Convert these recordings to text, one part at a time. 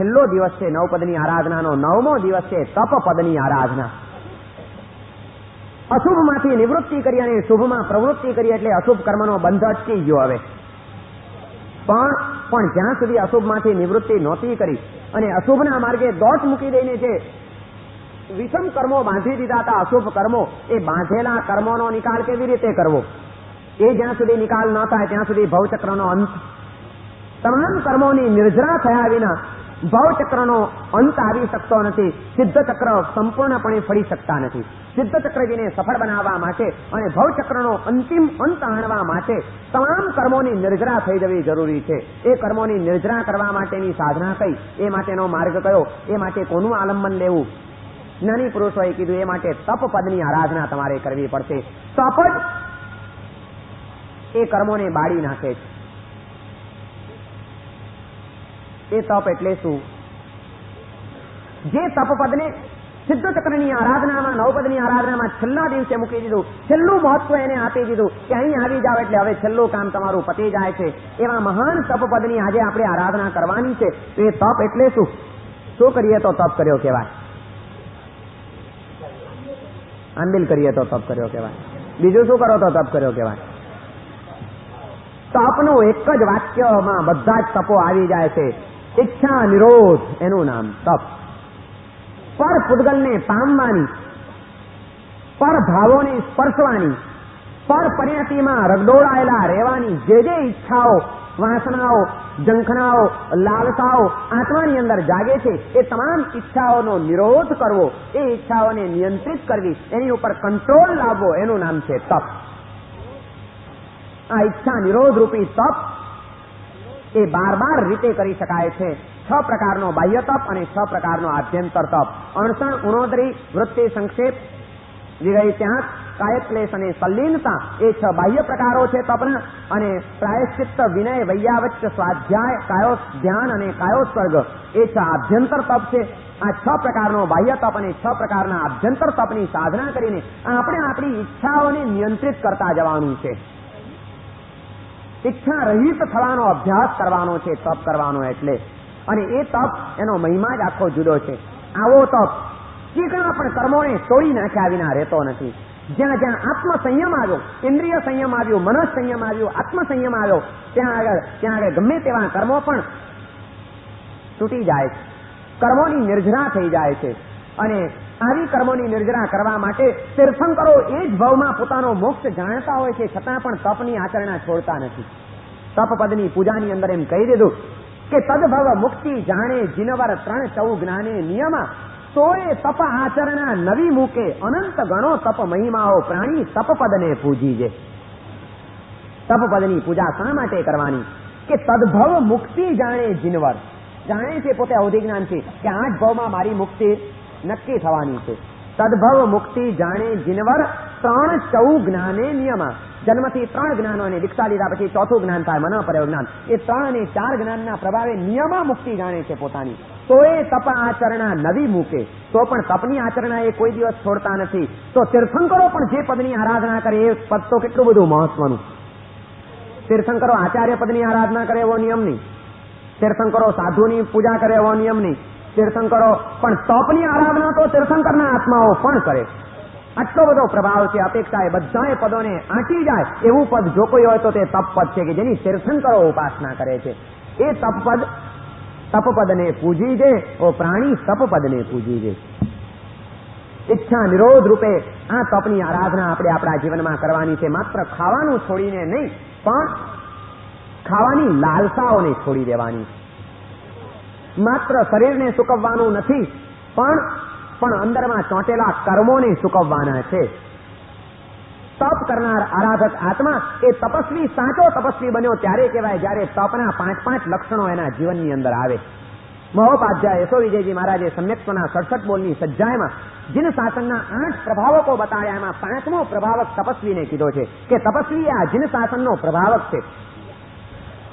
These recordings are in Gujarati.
છેલ્લો દિવસ છે નવપદની આરાધનાનો, 9મો દિવસ છે તપપદની આરાધના. અશુભમાંથી નિવૃત્તિ કરી અને શુભમાં પ્રવૃત્તિ કરી એટલે અશુભ કર્મનો બંધ અટકી ગયો. હવે પણ જ્યાં સુધી અશુભમાંથી નિવૃત્તિ નહોતી કરી અને અશુભના માર્ગે દોટ મૂકી દઈને જે વિષમ કર્મો બાંધી દીધા હતા, અશુભ કર્મો, એ બાંધેલા કર્મોનો નિકાલ કેવી રીતે કરવો, એ જ્યાં સુધી નિકાલ ન થાય ત્યાં સુધી ભવચક્રનો અંત, તમામ કર્મોની નિર્જરા થયા વિના ભવચક્રનો અંત આવી શકતો નથી. સિદ્ધચક્ર સંપૂર્ણપણે ફળી શકતા નથી. સિદ્ધચક્રજીને સફળ બનાવવા માટે અને ભવચક્રનો અંતિમ અંત આણવા માટે તમામ કર્મોની નિર્જરા થઈ જવી જરૂરી છે. એ કર્મોની નિર્જરા કરવા માટેની સાધના કઈ, એ માટેનો માર્ગ કયો, એ માટે કોનું આલંબન લેવું, જ્ઞાની પુરુષોએ કીધું એ માટે તપપદની આરાધના તમારે કરવી પડશે. તપ જ એ કર્મોને બાળી નાખે છે. એ તપ એટલે શું? જે તપપદને સિદ્ધચક્રની આરાધનામાં, નવપદની આરાધનામાં છેલ્લા દિવસે મૂકી દીધું, છેલ્લું મહત્વ એને આપી દીધું કે અહીં આવી જાવ એટલે હવે છેલ્લું કામ તમારું પતી જાય છે, એવા મહાન તપપદની આજે આપણે આરાધના કરવાની છે. તો એ તપ એટલે શું? શું કરીએ તો તપ કર્યો કહેવાય? આંબિલ કરીએ તો તપ કર્યો કહેવાય. બીજું શું કરો તો તપ કર્યો કહેવાય? તપનું એક જ વાક્યમાં બધા જ તપો આવી જાય છે. ઈચ્છા નિરોધ એનું નામ તપ. પર પૂતગલને પામવાની, પર ભાવોને સ્પર્શવાની, પર પરિણતિમાં રગડોળાયેલા રહેવાની, જે ઈચ્છાઓ, વાસનાઓ, ઝંખનાઓ, લાલસાઓ આત્માની અંદર જાગે છે, એ તમામ ઈચ્છાઓનો નિરોધ કરવો, એ ઈચ્છાઓને નિયંત્રિત કરવી, એની ઉપર કંટ્રોલ લાવવો, એનું નામ છે તપ. આ ઈચ્છા નિરોધ રૂપી તપ એ 12 રીતે કરી શકાય છે. 6 પ્રકારનો બાહ્ય તપ અને 6 પ્રકારનો આભ્યંતર તપ. અણસણ, ઉણોદરી, વૃત્તિ, સંક્ષેપ, વિગય, ત્યાગ, કાયક્લેશ અને સલ્લીનતા એ 6 બાહ્ય પ્રકારો છે તપના. અને પ્રાયશ્ચિત્ત, વિનય, વૈયાવચ્ચ, સ્વાધ્યાય, કાયો ધ્યાન અને કાયોત્સર્ગ એ 6 આભ્યંતર તપ છે. આ 6 પ્રકારનો બાહ્ય તપ અને 6 પ્રકારના આભ્યંતર તપની સાધના કરીને આપણે આપણી ઈચ્છાઓને નિયંત્રિત કરતા જવાનું છે. ઈચ્છા રહિત થવાનો અભ્યાસ કરવાનો છે તપ કરવાનો એટલે. અને એ તપ, એનો મહિમા જ આખો જુદો છે. આવો તપ ચીકણા પણ કર્મોને તોડી નાખ્યા વિના રહેતો નથી. જ્યાં જ્યાં આત્મસંયમ આવ્યો, ઇન્દ્રિય સંયમ આવ્યો, મનસ સંયમ આવ્યો, આત્મસંયમ આવ્યો, ત્યાં આગળ ગમે તેવા કર્મો પણ તૂટી જાય છે, કર્મોની નિર્જરા થઈ જાય છે. અને આવી કર્મોની નિર્જરા કરવા માટે તીર્થંકરો એ જ ભાવમાં પોતાનો મોક્ષ જાણતા હોય છે, છતાં પણ તપની આચરણા છોડતા નથી. તપપદની પૂજાની અંદર એમ કહી દીધું કે તદભવ મુક્તિ જાણે જીનવર 3 ચૌ જ્ઞાને નિયમા, તોય તપ આચરણા નવી મૂકે, અનંત ગણો તપ મહિમાઓ પ્રાણી તપપદને પૂજીજે. તપપદની પૂજા શા માટે કરવાની? કે તદભવ મુક્તિ જાણે જીનવર, જાણે છે પોતે અવધિજ્ઞાન છે કે 8 ભાવમાં મારી મુક્તિ નક્કી થવાની છે. તદભવ મુક્તિ જાણે જીનવર 3 ચૌ જ્ઞાને નિયમા, જન્મથી 3 જ્ઞાનો અને દીક્ષા લીધા પછી 4થું જ્ઞાન થાય, મન પરયો જ્ઞાન. એ 3 અને 4 જ્ઞાનના પ્રભાવે નિયમા મુક્તિ જાણે છે પોતાની. તો એ તપ આચરણા નવી મૂકે, તો પણ તપની આચરણા એ કોઈ દિવસ છોડતા નથી. તો તીર્થંકરો પણ જે પદની આરાધના કરે એ પદ તો કેટલું બધું મહત્વનું. તીર્થંકરો આચાર્ય પદની આરાધના કરે એવો નિયમ નહીં, તીર્થંકરો સાધુની પૂજા કરે એવો નિયમ નહીં, તીર્થંકરો પણ તપની આરાધના તો તીર્થંકરના આત્માઓ પણ કરે. આટલો બધો પ્રભાવ છે. અપેક્ષા એ બધાએ પદોને આંટી જાય એવું પદ જો કોઈ હોય તો તે તપપદ છે કે જેની તીર્થંકરો ઉપાસના કરે છે. એ તપપદને પૂજી છે. ઓ પ્રાણી તપપદને પૂજી છે. ઈચ્છા નિરોધ રૂપે આ તપની આરાધના આપણે આપણા જીવનમાં કરવાની છે. માત્ર ખાવાનું છોડીને નહીં, પણ ખાવાની લાલસાઓને છોડી દેવાની. માત્ર શરીરને સુકવવાનું નથી, પણ અંદરમાં ચોંટેલા કર્મોને સુકવવાના છે. તપ કરનાર આરાધક આત્મા એ તપસ્વી, સાચો તપસ્વી બન્યો ત્યારે કહેવાય જ્યારે તપના 5 લક્ષણો એના જીવનની અંદર આવે. મહોપાધ્યાય યશો વિજયજી મહારાજે સમ્યક્ત્વના 67 બોલની સજ્જાયમાં જીન શાસનના 8 પ્રભાવકો બતાવ્યા. એમાં 5મો પ્રભાવક તપસ્વીને કીધો છે કે તપસ્વી આ જીન શાસનનો પ્રભાવક છે.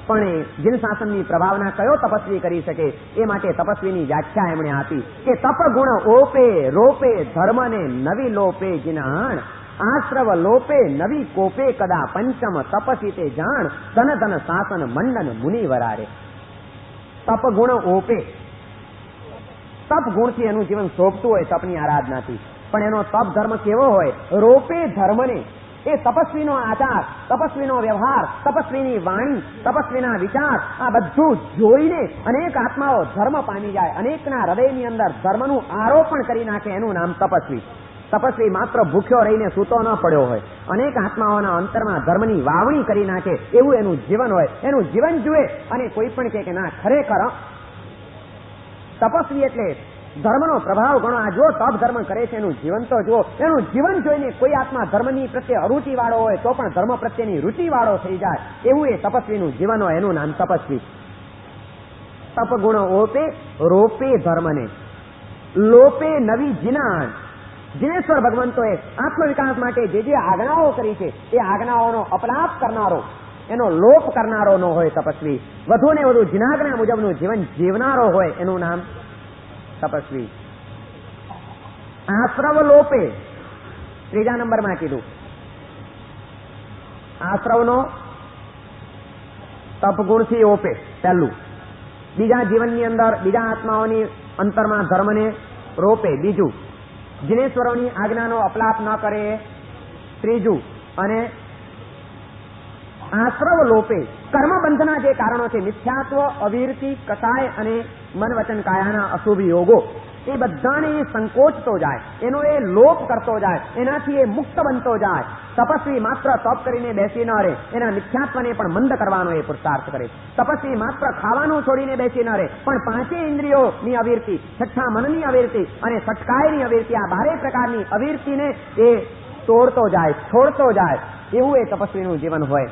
પણ એ જીન શાસનની પ્રભાવના કયો તપસ્વી કરી શકે? એ માટે તપસ્વીની વ્યાખ્યા એમણે આપી કે તપ ગુણ ઓપે રોપે ધર્મને નવી લોપે જીનાણ, આશ્રવ લોપે નવી કોપે કદા પંચમ તપસી તે જાણ, ધન ધન શાસન મંડન મુનિ વરારે. તપ ગુણ ઓપે, તપ ગુણથી એનું જીવન શોભતું હોય તપની આરાધનાથી. પણ એનો તપ ધર્મ કેવો હોય? રોપે ધર્મને. એ તપસ્વીનો આચાર, તપસ્વીનો વ્યવહાર, તપસ્વીની વાણી, તપસ્વીના વિચાર, આ બધું જોઈને અનેક આત્માઓ ધર્મ પામી જાય. અનેકના હૃદયની અંદર ધર્મનું આરોપણ કરી નાખે. એનું નામ તપસ્વી. તપસ્વી માત્ર ભૂખ્યો રહીને સૂતો ન પડ્યો હોય. અનેક આત્માઓના અંતરમાં ધર્મની વાવણી કરી નાખે એવું એનું જીવન હોય. એનું જીવન જુએ અને કોઈ પણ કહે કે ના, ખરેખર તપસ્વી એટલે ધર્મનો પ્રભાવ ઘણો. આ જો તપ ધર્મ કરે છે એનું જીવન તો જુઓ. એનું જીવન જોઈને કોઈ આત્મા ધર્મની પ્રત્યે અરુચિ વાળો હોય તો પણ ધર્મ પ્રત્યેની રુચિ વાળો થઈ જાય. એવું એ તપસ્વીનું જીવન હોય. એનું નામ તપસ્વી. તપ ગુણ ઓપે રોપે ધર્મને, લોપે નવી જીનાણ. જીનેશ્વર ભગવંતોએ આત્મવિકાસ માટે જે આજ્ઞાઓ કરી છે એ આજ્ઞાઓનો અપલાપ કરનારો, એનો લોપ કરનારો ન હોય તપસ્વી. વધુ ને વધુ જીનાજ્ઞા મુજબનું જીવન જીવનારો હોય એનું નામ તપસ્વી. આશ્રવ લોપે, ત્રીજા નંબરમાં કીધું. આશ્રવનો તપગુણથી ઓપે પહેલું. બીજા જીવનની અંદર બીજા આત્માઓની અંતરમાં ધર્મને રોપે બીજું. જીનેશ્વરોની આજ્ઞાનો અપલાપ ન કરે ત્રીજું. અને આશ્રવ લોપે, કર્મબંધના જે કારણો છે મિથ્યાત્વ, અવિરતિ, કસાય અને મન વચન કાયાના અશુભ યોગો, એ બધાને એ સંકોચતો જાય, એનો એ લોપ કરતો જાય, એનાથી એ મુક્ત બનતો જાય. તપસ્વી માત્ર તપ કરીને બેસી ન રહે, એના મિથ્યાત્વને પણ મંદ કરવાનો એ પુરુષાર્થ કરે. તપસ્વી માત્ર ખાવાનું છોડીને બેસી ન રહે, પણ પાંચેય ઇન્દ્રિયોની અવિરતિ, છઠ્ઠા મનની અવિરતિ અને સટકાયની અવિરતિ, આ બારે પ્રકારની અવિરતિને એ તોડતો જાય, છોડતો જાય. એવું એ તપસ્વીનું જીવન હોય.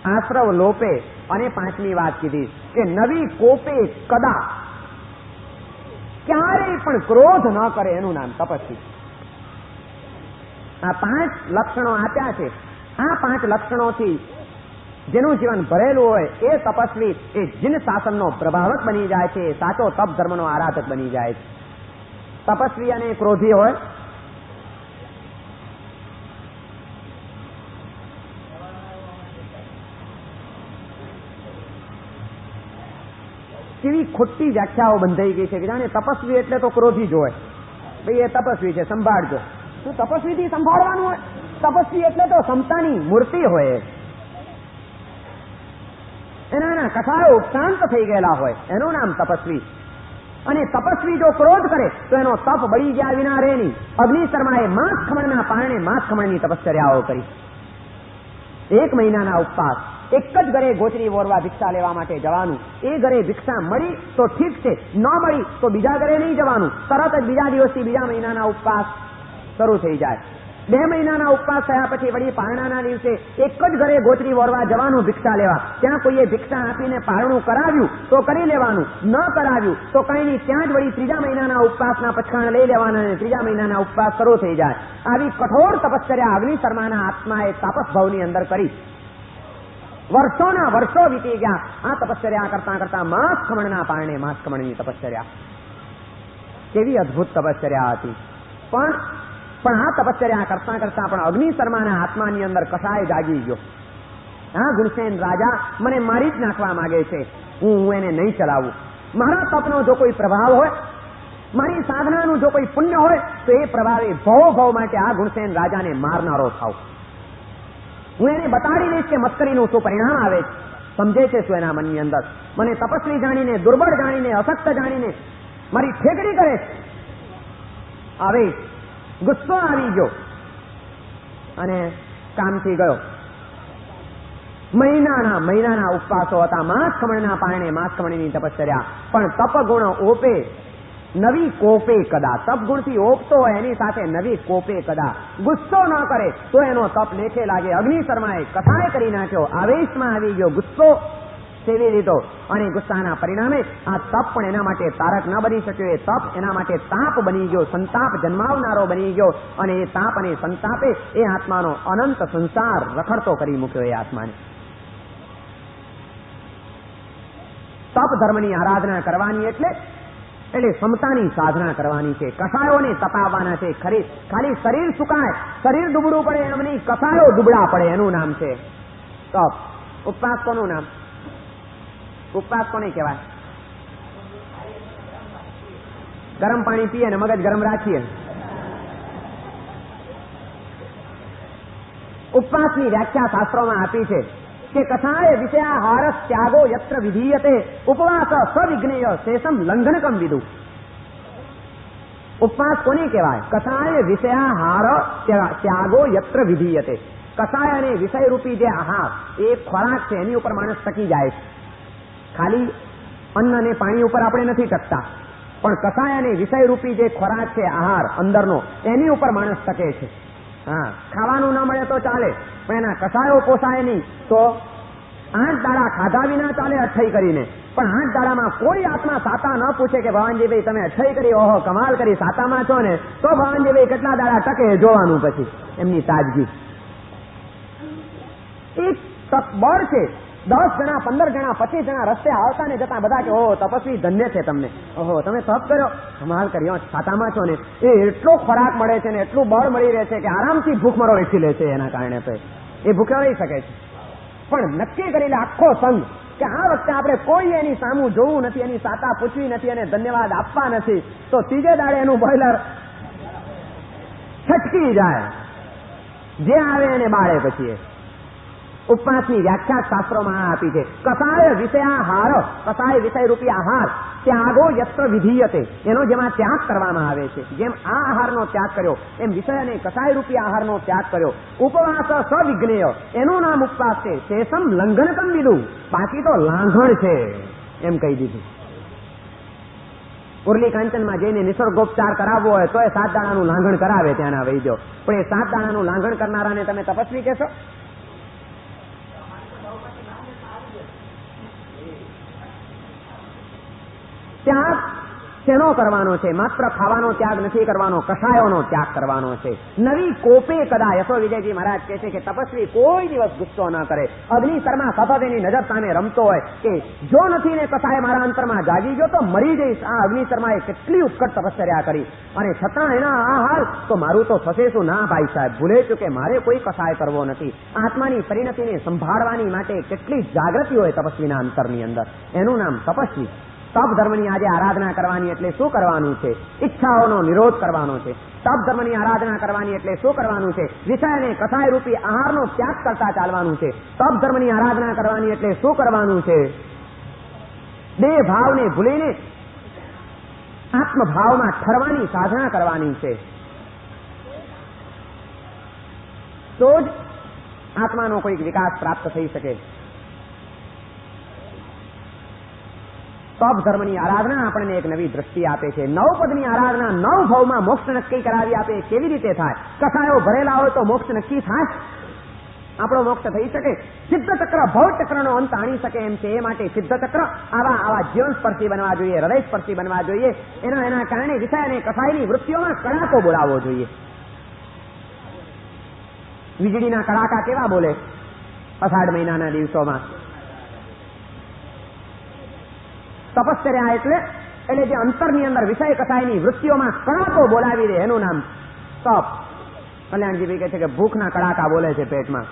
આશ્રવ લોપે. અને પાંચમી વાત કીધી કે નવી કોપે કદા, ક્યારેય પણ ક્રોધ ન કરે એનું નામ તપસ્વી. આ 5 લક્ષણો આપ્યા છે. આ 5 લક્ષણોથી જેનું જીવન ભરેલું હોય એ તપસ્વી એ જીન શાસનનો પ્રભાવક બની જાય છે. સાચો તપ ધર્મનો આરાધક બની જાય છે. તપસ્વી અને ક્રોધી હોય, કેવી ખોટી વ્યાખ્યાઓ બંધાઈ ગઈ છે કે જાણે તપસ્વી એટલે તો ક્રોધી જ હોય. ભાઈ એ તપસ્વી છે, સંભાળજો. શું તપસ્વીથી સંભાળવાનું હોય? તપસ્વી એટલે તો સમતાની મૂર્તિ હોય. એના કથાઓ શાંત થઈ ગયેલા હોય, એનું નામ તપસ્વી. અને તપસ્વી જો ક્રોધ કરે તો એનો તપ બળી ગયા વિના રહે નહીં. અગ્નિ શર્માએ માંસ ખમણના પારણે માંસ ખમણની તપશ્ચર્યાઓ કરી. 1 મહિનાના ઉપવાસ, એક જ ઘરે ગોચરી વોરવા ભિક્ષા લેવા માટે જવાનું. એ ઘરે ભિક્ષા મળી તો ઠીક છે, ન મળી તો બીજા ઘરે નહીં જવાનું. તરત જ બીજા દિવસથી બીજા મહિનાના ઉપવાસ શરૂ થઈ જાય. 2 મહિનાના ઉપવાસ થયા પછી વળી પારણાના દિવસે એક જ ઘરે ગોચરી વોરવા જવાનું ભિક્ષા લેવા. ત્યાં કોઈએ ભિક્ષા આપીને પારણું કરાવ્યું તો કરી લેવાનું, ન કરાવ્યું તો કઈ નહીં, ત્યાં જ વળી 3જા મહિનાના ઉપવાસના પછાણ લઈ લેવાના અને 3જા મહિનાના ઉપવાસ શરૂ થઈ જાય. આવી કઠોર તપશ્ચર્યા અગ્નિ શર્માના આત્માએ તાપસ ભાવની અંદર કરી. વર્ષોના વર્ષો વીતી ગયા. આ તપશ્ચર્યા કરતા કરતા માંસ ખમણના પારણે માંસ ખમણની તપશ્ચર્યા. કેવી અદભુત તપશ્ચર્યા હતી. પણ આ તપશ્ચર્યા કરતા કરતા પણ અગ્નિ શર્માના આત્માની અંદર કસાય જાગી ગયો. હા, ગુણસેન રાજા મને મારી જ નાખવા માંગે છે, હું એને નહીં ચલાવું. મારા તપનો જો કોઈ પ્રભાવ હોય, મારી સાધનાનું જો કોઈ પુણ્ય હોય તો એ પ્રભાવે ભવ માટે આ ગુણસેન રાજાને મારનારો થાવ. હું એને બતાડી દઈશ કે મસ્કરીનું શું પરિણામ આવે છે. સમજે છે શું એના મનની અંદર? મને તપસ્વી જાણીને, દુર્બળ જાણીને, અશક્ત જાણીને મારી ઠેકડી કરે છે. આવે ગુસ્સો આવી ગયો અને કામથી ગયો. મહિનાના ઉપવાસો હતા. માંસ ખમણના પારણે માંસ ખમણીની તપશ્ચર્યા. પણ તપ ગુણ ઓપે નવી કોપે કદા. તપ ગુણથી ઓપતો હોય એની સાથે નવી કોપે કદા. ગુસ્સો ન કરે તો એનો તપ લેખે લાગે. અગ્નિ શર્માએ કથાએ કરી નાખ્યો. આવેશમાં આવી ગયો, ગુસ્સો સેવી લીધો અને ગુસ્સાના પરિણામે આ તપ પણ એના માટે તારક ન બની શક્યો. એ તપ એના માટે તાપ બની ગયો, સંતાપ જન્માવનારો બની ગયો. અને એ તાપ અને સંતાપે એ આત્માનો અનંત સંસાર રખડતો કરી મૂક્યો. એ આત્માને તપ ધર્મની આરાધના કરવાની એટલે સમતાની સાધના કરવાની છે. કસાયોને તપાવવાના છે. ખાલી શરીર સુકાય, શરીર દુબળું પડે એમ નહીં, કસાયો દુબળા પડે એનું નામ છે તપ. ઉપવાસ કોનું નામ? ઉપવાસ કોને કહેવાય? ગરમ પાણી પીએ ને મગજ ગરમ રાખીએ. ઉપવાસની વ્યાખ્યા શાસ્ત્રોમાં આપી છે કે કથાએ વિષયાહાર ત્યાગો યત્ર વિધીયતે ઉપવાસ સવિઘ્નેય શેષમ લંઘનકમ વિદુ. ઉપવાસ કોને કહેવાય? કથાએ વિષયાહાર ત્યાગો યત્ર વિધીયતે. કસાય અને વિષય રૂપી જે આહાર એ ખોરાક છે, એની ઉપર માણસ ટકી જાય છે. ખાલી અન્ન અને પાણી ઉપર આપણે નથી ટકતા, પણ કસાય અને વિષય રૂપી જે ખોરાક છે આહાર અંદરનો, એની ઉપર માણસ ટકે છે. હા, ખાવાનું ન મળે તો ચાલે, પણ એના કસાયો પોસાય નહીં તો 8 દાડા ખાધા વિના ચાલે અઠ્ઠઈ કરીને. પણ 8 દાડામાં કોઈ આત્મા સાતા ન પૂછે કે ભવાનજીભાઈ તમે અઠ્ઠઈ કરી, ઓહો કમાલ કરી, સાતામાં છો ને, તો ભવાનજીભાઈ કેટલા દાડા ટકે જોવાનું પછી એમની તાજગી. એક બળ છે, 10 જણા 15 જણા 25 જણા રસ્તે આવતા ને જતા બધા કે ઓહો તપસ્વી ધન્ય છે તમને, ઓહો તમે તપ કર્યો, કમાલ કર્યો, સાતામાં છો ને. એ એટલો ખોરાક મળે છે ને, એટલું બળ મળી રહે છે કે આરામથી ભૂખમરો વેઠી લે છે. એના કારણે તો એ ભૂખ્યો રહી શકે છે. પણ નક્કી કરી લે આખો સંઘ કે આ વખતે આપણે કોઈ એની સામું જોવું નથી, એની સાતા પૂછવી નથી અને ધન્યવાદ આપવા નથી, તો ત્રીજે દાડે એનું બોઇલર છટકી જાય, જે આવે એને બાળે. પછી ઉપવાસની વ્યાખ્યા શાસ્ત્રોમાં આપી છે. કસાય વિષયાહાર, કસાય વિષય રૂપી આહાર ત્યાગો યત્ર વિધીયતે, એનો જેમાં ત્યાગ કરવામાં આવે છે, જેમ આ આહારનો ત્યાગ કર્યો એમ વિષય અને કસાય રૂપી આહારનો ત્યાગ કર્યો. ઉપવાસ સવિઘ્નેય, એનું નામ ઉપવાસ છે. શેષમ લંઘનકમ વિદુ, બાકી તો લાંઘણ છે એમ કહી દીધું. ઉરલી કાંચનમાં જઈને નિસર્ગોપચાર કરાવવો હોય તો એ 7 દાડાનું લાંઘણ કરાવે ત્યાંના વૈદ્યો, પણ એ 7 દાડાનું લાંઘણ કરનારાને તમે તપસ્વી કહેશો? ત્યાગ શેનો કરવાનો છે? માત્ર ખાવાનો ત્યાગ નથી કરવાનો, કષાયોનો ત્યાગ કરવાનો છે. નવી કોપે કદા, યશો વિજયજી મહારાજ કહે છે કે તપસ્વી કોઈ દિવસ ગુસ્સો ન કરે. અગ્નિ શર્મા સતત એની નજર સામે રમતો હોય કે જો નથી ને કસાય મારા અંતરમાં જાગી ગયો તો મરી જઈશ. આ અગ્નિ શર્માએ કેટલી ઉત્કટ તપશ્ચર્યા કરી, અને છતાં એના આ હાલ તો મારું તો થશે શું? ના ભાઈ સાહેબ, ભૂલે છું કે મારે કોઈ કસાય કરવો નથી. આત્માની પરિણતિને સંભાળવાની માટે કેટલી જાગૃતિ હોય તપસ્વીના અંતરની અંદર, એનું નામ તપસ્વી. તપ ધર્મની આજે આરાધના કરવાની એટલે શું કરવાનું છે? ઈચ્છાઓનો નિરોધ કરવાનો છે. તપ ધર્મની આરાધના કરવાની એટલે શું કરવાનું છે? વિષય અને કસાય રૂપી આહારનો ત્યાગ કરતા ચાલવાનું છે. તપ ધર્મની આરાધના કરવાની એટલે શું કરવાનું છે? દેહ ભાવને ભૂલીને આત્મભાવમાં ઠરવાની સાધના કરવાની છે. તો જ આત્માનો કોઈક વિકાસ પ્રાપ્ત થઈ શકે. તપ ધર્મની આરાધના આપણને એક નવી દ્રષ્ટિ આપે છે. 9 પદની આરાધના 9 ભાવમાં મોક્ષ નક્કી કરાવી આપે. કેવી રીતે થાય? કસાયો ભરેલા હોય તો મોક્ષ નક્કી થાય? આપણો મોક્ષ થઈ શકે? સિદ્ધ ચક્ર ભવ ચક્રનો અંત આણી શકે એમ છે. એ માટે સિદ્ધ ચક્ર આવા જીવન સ્પર્શી બનવા જોઈએ, હૃદય સ્પર્શી બનવા જોઈએ. એના કારણે વિષય અને કસાયની વૃત્તિઓમાં કડાકો બોલાવવો જોઈએ. વીજળીના કડાકા કેવા બોલે અષાઢ મહિનાના દિવસોમાં? તપશ્ચર્યા એટલે જે અંતરની અંદર વિષય કસાયની વૃત્તિઓમાં કડાકો બોલાવી દે એનું નામ તપ. કલ્યાણજીભાઈ કહે છે કે ભૂખના કડાકા બોલે છે પેટમાં,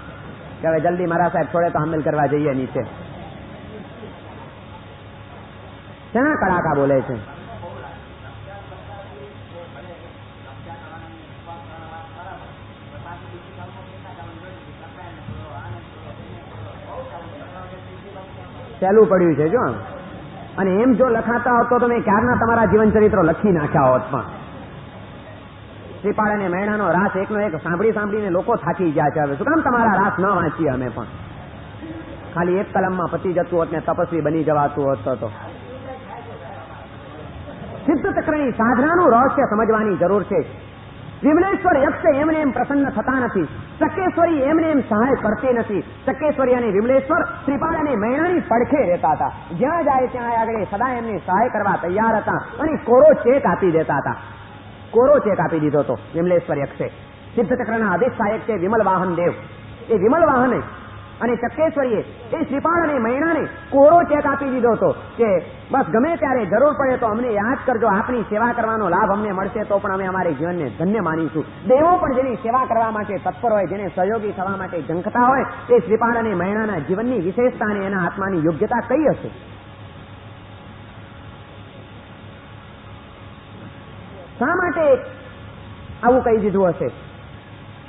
કે હવે જલ્દી મારા સાહેબ છોડે તો હામેલ કરવા જઈએ નીચે. શેના કડાકા બોલે છે? સહેલું પડ્યું છે જો. અને એમ જો લખાતા હોત તો તમે ક્યારના તમારા જીવન ચરિત્રો લખી નાખ્યા હોત. પણ શ્રીપાળ અને મૈણાનો રાસ એકનો એક સાંભળીને લોકો થાકી ગયા છે. હવે શું કામ તમારા રાસ ન વાંચીએ અમે પણ? ખાલી એક કલમમાં પતી જતું હોત ને તપસ્વી બની જવાતું હોત તો. સિદ્ધ ચક્રની સાધનાનું રહસ્ય સમજવાની જરૂર છે. વિમલેશ્વર યક્ષ એમને એમ પ્રસન્ન થતા નથી. ચક્કેશ્વરી એમને એમ સહાય કરતી નથી. ચક્કેશ્વરી અને વિમલેશ્વર શ્રીપાળ અને મૈણાની પડખે રહેતા હતા. જ્યાં જાય ત્યાં આગળ સદા એમને સહાય કરવા તૈયાર હતા અને કોરો ચેક આપી દેતા હતા. કોરો ચેક આપી દીધો હતો વિમલેશ્વર યક્ષે. સિદ્ધ ચક્રના અધિષ્ઠાયક છે વિમલ વાહન દેવ. એ વિમલ વાહને અને ચક્કેશ્વરીએ એ શ્રીપાળ અને મૈણાને કોરો ચેક આપી દીધો હતો કે બસ ગમે ત્યારે જરૂર પડે તો અમને યાદ કરજો, આપની સેવા કરવાનો લાભ અમને મળશે તો પણ અમે અમારી જીવનને ધન્ય માનીશું. દેવો પણ જેની સેવા કરવા માટે તત્પર હોય, જેને સહયોગી થવા માટે ઝંખતા હોય, એ શ્રીપાળ અને મૈણાના જીવનની વિશેષતા અને એના આત્માની યોગ્યતા કઈ હશે? શા માટે આવું કહી દીધું હશે?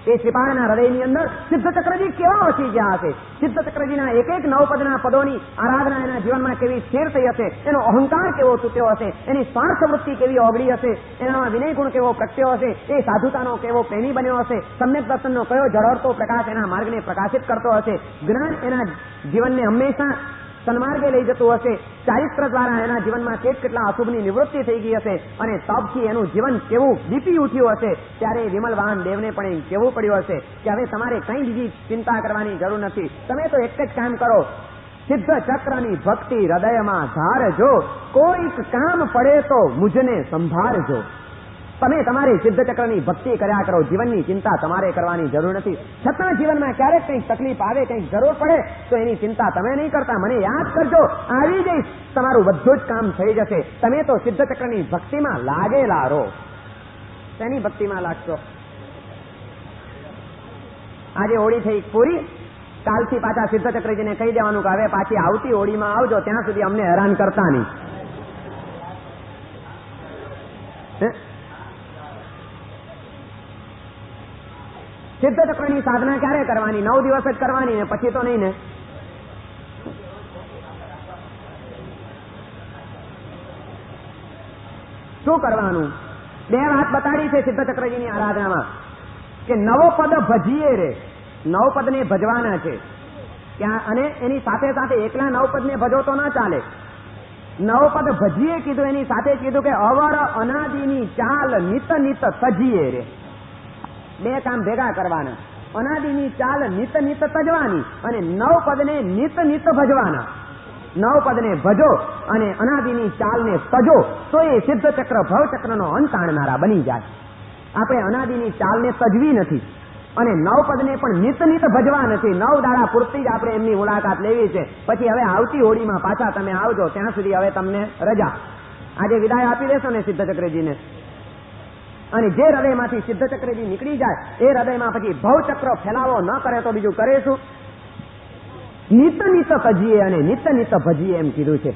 એ શ્રીપાળના હૃદયની અંદર સિદ્ધચક્રજી કેવા વસી ગયા હશે? સિદ્ધચક્રજીના એક એક નવપદના પદોની આરાધના એના જીવનમાં કેવી સ્થિર થઈ હશે? એનો અહંકાર કેવો તૂટ્યો હશે? એની સ્વાર્થ વૃત્તિ કેવી ઓગળી હશે? એનામાં વિનય ગુણ કેવો પ્રગટ્યો હશે? એ સાધુતાનો કેવો પ્રેમી બન્યો હશે? સમ્યક દર્શનનો કયો ઝળહળતો પ્રકાશ એના માર્ગને પ્રકાશિત કરતો હશે? જ્ઞાન એના જીવનને હંમેશા સન્માર્ગે લઈ જતું હશે? ચારિત્ર દ્વારા એના જીવનમાં કેટલા અશુભની નિવૃત્તિ થઈ ગઈ હશે? અને તપથી એનું જીવન કેવું દીપી ઉઠ્યું હશે? ત્યારે વિમલ વાહન દેવને પણ કેવું પડ્યું હશે કે હવે તમારે કઈ બીજી ચિંતા કરવાની જરૂર નથી. તમે તો એક જ કામ કરો, સિદ્ધ ચક્રની ભક્તિ હૃદયમાં ધારજો, કોઈક કામ પડે તો મુજને સંભાળજો. તમે તમારી સિદ્ધચક્રની ભક્તિ કર્યા કરો, જીવનની ચિંતા તમારે કરવાની જરૂર નથી. છતાં જીવનમાં ક્યારેક કંઈક તકલીફ આવે, કંઈક જરૂર પડે તો એની ચિંતા તમે નહીં કરતા. મને યાદ કરજો, આવી જઈશ, તમારું બધું જ કામ થઈ જશે. તમે તો સિદ્ધચક્રની ભક્તિમાં લાગેલા રહો. તેની ભક્તિમાં લાગશો. આજે હોળી થઈ પૂરી, કાલથી પાછા સિદ્ધચક્રજીને કહી દેવાનું કે હવે પાછી આવતી હોળીમાં આવજો, ત્યાં સુધી અમને હેરાન કરતા નહીં. સિદ્ધચક્રની સાધના ક્યારે કરવાની? 9 દિવસ જ કરવાની ને પછી તો નહીં ને. શું કરવાનું? 2 વાત બતાડી છે સિદ્ધચક્રજીની આરાધનામાં કે નવપદ ભજીએ રે, 9 પદને ભજવાના છે. અને એની સાથે સાથે એકલા 9 પદને ભજો તો ના ચાલે. 9 પદ ભજીએ કીધું, એની સાથે કીધું કે અવર અનાદિની ચાલ નિત નિત સજીએ રે. 2 કામ ભેગા કરવાના. અનાદિની ચાલ નિત નિત તજવાની અને 9 પદને નિત નિત ભજવાના. 9 પદને ભજો અને અનાદિની ચાલને તજો તો એ સિદ્ધચક્ર ભવચક્રનો અંત આણનારા બની જાય. આપણે અનાદિની ચાલને તજવી નથી અને 9 પદને પણ નિત નિત ભજવા નથી. 9 દાડા પૂરતી જ આપણે એમની મુલાકાત લેવી છે. પછી હવે આવતી હોળીમાં પાછા તમે આવજો, ત્યાં સુધી હવે તમને રજા. આજે વિદાય આપી દેશો ને સિદ્ધચક્રજીને, અને જે હૃદયમાંથી સિદ્ધચક્રજી નીકળી જાય એ હૃદયમાં પછી ભવચક્ર ફેલાવો ન કરે તો બીજું કરે શું? નિત નિત તજીએ અને નિત નિત ભજીએ એમ કીધું છે.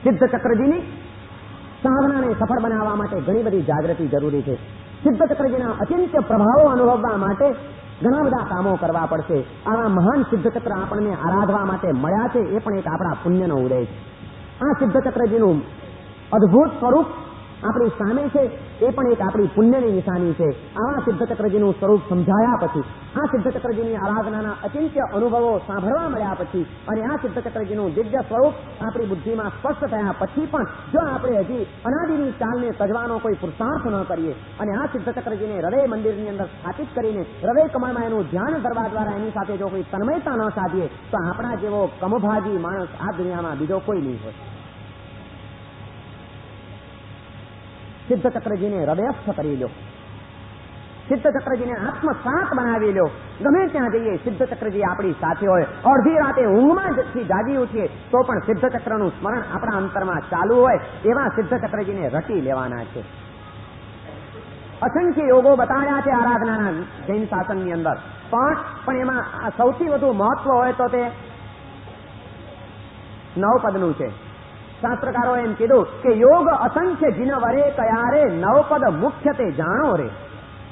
સિદ્ધચક્રજીની સાધનાને સફળ બનાવવા માટે ઘણી બધી જાગૃતિ જરૂરી છે. સિદ્ધચક્રજીના અચિંત્ય પ્રભાવો અનુભવવા માટે ઘણા બધા કામો કરવા પડશે. આવા મહાન સિદ્ધચક્ર આપણને આરાધવા માટે મળ્યા છે, એ પણ એક આપણા પુણ્યનો ઉદય છે. આ સિદ્ધચક્રજીનું અદભુત સ્વરૂપ આપણી સામે છે, એ પણ એક આપણી પુણ્યની નિશાની છે. આવા સિદ્ધચક્રજીનું સ્વરૂપ સમજાયા પછી, આ સિદ્ધચક્રજીની આરાધનાના અચિંત્ય અનુભવો સાંભળવા મળ્યા પછી અને આ સિદ્ધચક્રજીનું દિવ્ય સ્વરૂપ આપણી બુદ્ધિમાં સ્પષ્ટ થયા પછી પણ જો આપણે હજી અનાદિની ચાલને તજવાનો કોઈ પુરુષાર્થ ન કરીએ અને આ સિદ્ધચક્રજીને હૃદય મંદિરની અંદર સ્થાપિત કરીને હૃદય કમળમાં એનું ધ્યાન કરવા દ્વારા એની સાથે જો કોઈ તન્મયતા ન સાધીએ તો આપણા જેવો કમભાગી માણસ આ દુનિયામાં બીજો કોઈ નહીં હોય. સિદ્ધચક્રજીને હૃદયસ્થ કરી લો, સિદ્ધચક્રજીને આત્મસાત બનાવી લો. ગમે ત્યાં જઈએ સિદ્ધચક્રજી આપણી સાથે હોય. અડધી રાતે ઊંઘમાં જથી જાગી ઉઠીએ તો પણ સિદ્ધચક્રનું સ્મરણ આપણા અંતરમાં ચાલુ હોય એવા સિદ્ધચક્રજીને રટી લેવાના છે. અસંખ્ય યોગો બતાવ્યા છે આરાધનાના જૈન શાસનની અંદર, પણ એમાં સૌથી વધુ મહત્વ હોય તો તે 9 પદનું છે. શાસ્ત્રકારો એમ કીધું કે યોગ અસંખ્ય જીનવરે કયા રે, 9 પદ મુખ્ય તે જાણો રે.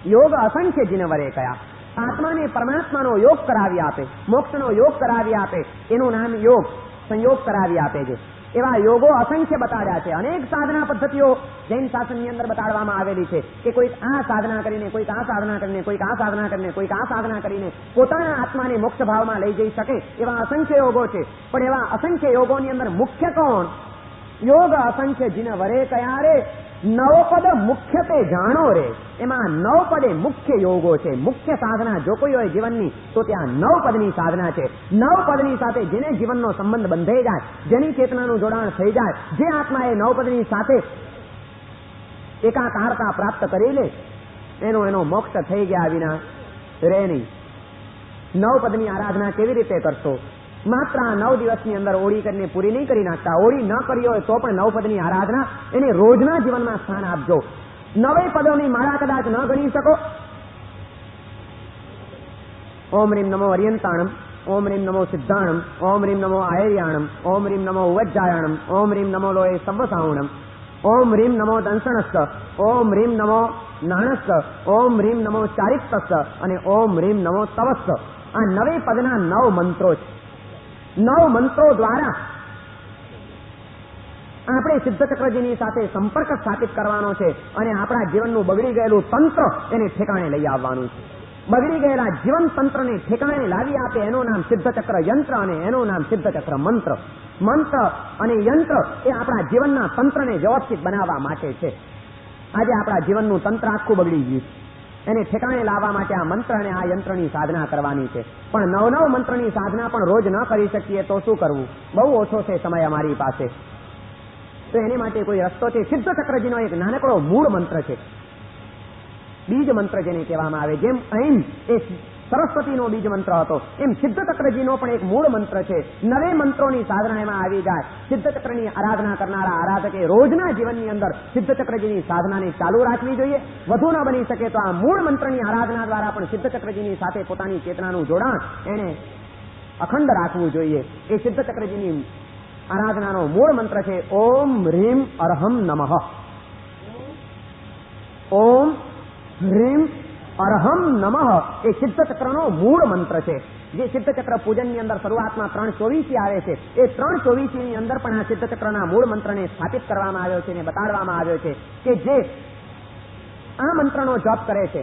યોગ અસંખ્ય જીનવરે કયા, આત્માને પરમાત્માનો યોગ કરાવી આપે, મોક્ષનો યોગ કરાવી આપે, એનું નામ યોગ, સંયોગ કરાવી આપે છે. એવા યોગો અસંખ્ય બતાડ્યા છે. અનેક સાધના પદ્ધતિઓ જૈન શાસનની અંદર બતાડવામાં આવેલી છે કે કોઈક આ સાધના કરીને, કોઈક આ સાધના કરીને, કોઈક આ સાધના કરીને, કોઈક આ સાધના કરીને પોતાના આત્માને મોક્ષ ભાવમાં લઈ જઈ શકે એવા અસંખ્ય યોગો છે. પણ એવા અસંખ્ય યોગોની અંદર મુખ્ય કોણ? યોગ અસંખ્ય જીન વરે કયા રે, 9 પદ મુખ્ય તે જાણો રે. એમાં 9 પદે મુખ્ય યોગો છે. મુખ્ય સાધના જો કોઈ હોય જીવનની તો ત્યાં 9 પદની સાધના છે. 9 પદની સાથે જેને જીવનનો સંબંધ બંધાઈ જાય, જેની ચેતનાનું જોડાણ થઈ જાય, જે આત્મા એ 9 પદની સાથે એકાકારતા પ્રાપ્ત કરી લે એનો મોક્ષ થઈ ગયા વિના રહે નહીં. 9 પદની આરાધના કેવી રીતે કરશો? માત્ર આ 9 દિવસની અંદર ઓળી કરીને પૂરી નહીં કરી નાખતા. ઓળી ન કરી હોય તો પણ 9 પદની આરાધના એને રોજના જીવનમાં સ્થાન આપજો. 9 પદોની માળા કદાચ ન ગણી શકો, ઓમ રીમ નમો અર્યંતાણમ, ઓમ રીમ નમો સિદ્ધાણમ, ઓમ રીમ નમો આયર્યાણમ, ઓમ રીમ નમો ઉવજ્જાયાણમ, ઓમ રીમ નમો લોએ સર્વસાવણમ, ઓમ રીમ નમો દંસણસ્થ, ઓમ રીમ નમો નાણસ્થ, ઓમ રીમ નમો ચારિત્તસ્થ અને ઓમ રીમ નમો તવસ્થ. આ 9 પદના 9 મંત્રો છે. 9 મંત્રો દ્વારા આપણે સિદ્ધચક્રજીની સાથે સંપર્ક સ્થાપિત કરવાનો છે અને આપણા જીવનનું બગડી ગયેલું તંત્ર એને ઠેકાણે લઈ આવવાનું છે. બગડી ગયેલા જીવન તંત્રને ઠેકાણે લાવી આપે એનું નામ સિદ્ધચક્ર યંત્ર અને એનું નામ સિદ્ધચક્ર મંત્ર. મંત્ર અને યંત્ર એ આપણા જીવનના તંત્રને વ્યવસ્થિત બનાવવા માટે છે. આજે આપણા જીવનનું તંત્ર આખું બગડી ગયું છે. એને ઠેકાણે લાવવા માટે આ મંત્ર અને આ યંત્રની સાધના કરવાની છે. પણ 9 મંત્રની સાધના પણ રોજ ન કરી શકીએ તો શું કરવું? બહુ ઓછો છે સમય અમારી પાસે. તો એની માટે કોઈ રસ્તો છે. સિદ્ધચક્રજીનો એક નાનકડો મૂળ મંત્ર છે, બીજ મંત્ર જેને કહેવામાં આવે. જેમ ઐમ એ સરસ્વતીનો બીજ મંત્ર હતો, એમ સિદ્ધચક્રજીનો પણ એક મૂળ મંત્ર છે. 9 મંત્રોની સાધના એમાં આવી જાય. સિદ્ધચક્રની આરાધના કરનારા આરાધકે રોજના જીવનની અંદર સિદ્ધચક્રજીની સાધનાને ચાલુ રાખવી જોઈએ. વધુ ન બની શકે તો આ મૂળ મંત્રની આરાધના દ્વારા પણ સિદ્ધચક્રજીની સાથે પોતાની ચેતનાનું જોડાણ એને અખંડ રાખવું જોઈએ. એ સિદ્ધચક્રજીની આરાધનાનો મૂળ મંત્ર છે ઓમ હ્રીમ અરહમ નમઃ. ઓમ હ્રીમ અરહમ નમઃ એ સિદ્ધચક્રનો મૂળ મંત્ર છે. જે સિદ્ધચક્ર પૂજનની અંદર શરૂઆતમાં 324 આવે છે, એ 324 ની અંદર પણ આ સિદ્ધચક્રના મૂળ મંત્રને સ્થાપિત કરવામાં આવ્યો છે અને બતાડવામાં આવ્યો છે કે જે આ મંત્રનો જપ કરે છે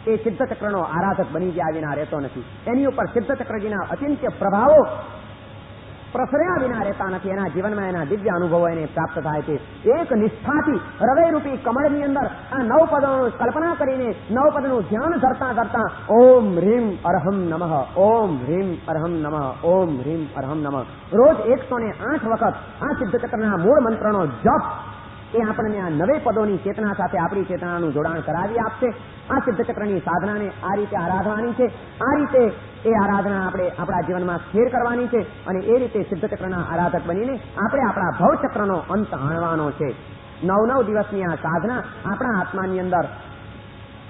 એ સિદ્ધચક્રનો આરાધક બની ગયા વિના રહેતો નથી. એની ઉપર સિદ્ધચક્રજીના અચિંત્ય પ્રભાવો પ્રસર્યા વિના રહેતા નથી. એના જીવનમાં એના દિવ્ય અનુભવો એને પ્રાપ્ત થાય છે. એક નિષ્ઠાથી હૃદયરૂપી કમળની અંદર આ 9 પદોનું કલ્પના કરીને 9 પદનું ધ્યાન ધરતા ધરતા ઓમ હ્રીમ અરહમ નમઃ, ઓમ હ્રીમ અરહમ નમઃ, ઓમ હ્રીમ અરહમ નમઃ રોજ 108 વખત આ સિદ્ધચક્રના મૂળ મંત્રનો જપ એ આપણને આ 9 પદોની ચેતના સાથે આપણી ચેતનાનું જોડાણ કરાવી આપશે. આ સિદ્ધચક્રની સાધનાને આ રીતે આરાધવાની છે. આ રીતે એ આરાધના આપણે આપણા જીવનમાં સ્થિર કરવાની છે અને એ રીતે સિદ્ધચક્રના આરાધક બનીને આપણે આપણા ભવચક્રનો અંત આણવાનો છે. 9 દિવસની આ સાધના આપણા આત્માની અંદર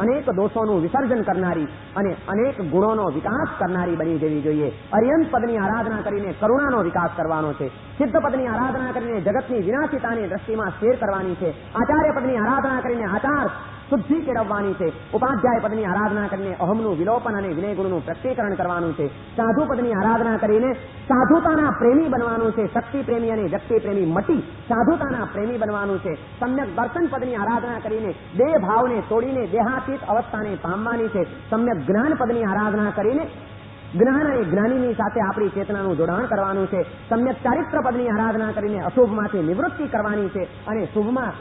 અનેક દોષોનું વિસર્જન કરનારી અને અનેક ગુણોનો વિકાસ કરનારી બની જવી જોઈએ. અર્યંત પદની આરાધના કરીને કરુણાનો વિકાસ કરવાનો છે. સિદ્ધ પદની આરાધના કરીને જગતની વિનાશિતાની દ્રષ્ટિમાં સ્થિર કરવાની છે. આચાર્ય પદની આરાધના કરીને આચાર શુદ્ધિ કેળવવાની છે. ઉપાધ્યાય પદની આરાધના કરીને અહમનું વિલોપન અને વિનયગુણનું પ્રત્યેકરણ કરવાનું છે. સાધુ પદની આરાધના કરીને સાધુતાના પ્રેમી બનવાનું છે. શક્તિ પ્રેમી અને વ્યક્તિ પ્રેમી મટી સાધુતાના પ્રેમી બનવાનું છે. સમ્યક દર્શન પદની આરાધના કરીને દેહ ભાવને તોડીને દેહાતીત અવસ્થાને પામવાની છે. સમ્યક જ્ઞાન પદની આરાધના કરીને જ્ઞાન અને જ્ઞાનીની સાથે આપણી ચેતનાનું જોડાણ કરવાનું છે. સમ્યક ચારિત્ર પદની આરાધના કરીને અશુભમાંથી નિવૃત્તિ કરવાની છે અને શુભમાં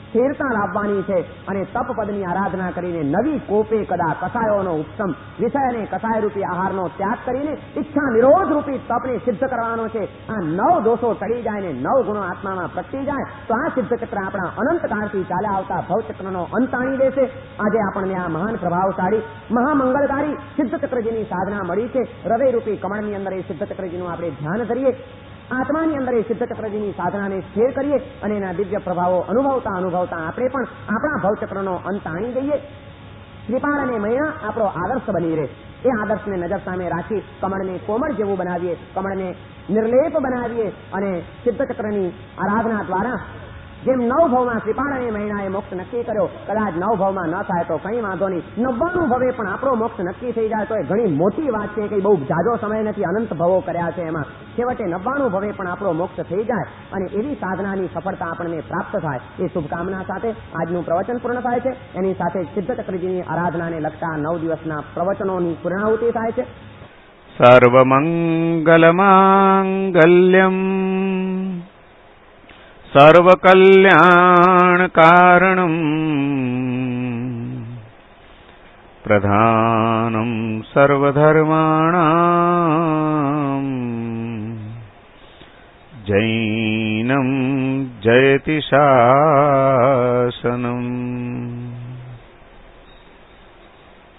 સ્થિરતા લાવવાની છે. અને તપ પદની આરાધના કરીને નવી કોપે કદા કસાયોનો ઉપસમ વિષય અને કસાય રૂપી આહારનો ત્યાગ કરીને ઈચ્છા નિરોધ રૂપી તપને સિદ્ધ કરવાનો છે. આ 9 દોષો ટળી જાય ને 9 ગુણો આત્મામાં પ્રગટી જાય તો આ સિદ્ધચક્ર આપણા અનંત કાળથી ચાલ્યા આવતા ભવચક્રનો અંત આણી દેશે. આજે આપણને આ મહાન પ્રભાવશાળી મહામંગલકારી સિદ્ધચક્રજીની સાધના મળી છે. હૃદયરૂપી કમળની અંદર એ સિદ્ધચક્રજીનું આપણે ધ્યાન કરીએ. આત્માની અંદર એ સિદ્ધચક્રજીની સાધનાને સ્થિર કરીએ અને એના દિવ્ય પ્રભાવો અનુભવતા અનુભવતા આપણે પણ આપણા ભવચક્રનો અંત આણી દઈએ. શ્રીપાળ અને મૈણા આપણો આદર્શ બની રહે. એ આદર્શને નજર સામે રાખી કમળને કોમળ જેવું બનાવીએ, કમળને નિર્લેપ બનાવીએ અને સિદ્ધચક્રની આરાધના દ્વારા જેમ 9 ભવમાં શ્રીપાળ અને મૈણાએ મોક્ષ નક્કી કર્યો, કદાચ 9 ભવમાં ન થાય તો કંઈ વાંધો નહીં, 99 ભવે પણ આપણો મોક્ષ નક્કી થઈ જાય તો એ ઘણી મોટી વાત છે. કંઈ બહુ જાજો સમય નથી, અનંત ભવો કર્યા છે એમાં. છેવટે 99 ભવે પણ આપણો મોક્ષ થઈ જાય અને એવી સાધનાની સફળતા આપણને પ્રાપ્ત થાય એ શુભકામના સાથે આજનું પ્રવચન પૂર્ણ થાય છે. એની સાથે સિદ્ધચક્રજીની આરાધનાને લગતા 9 દિવસના પ્રવચનોની પૂર્ણાહુતિ થાય છે. સર્વમંગલમાંગલ્યમ સર્વકલ્યાણકારણમ પ્રધાનમ સર્વધર્માણામ જૈનમ જયતિ શાસનમ.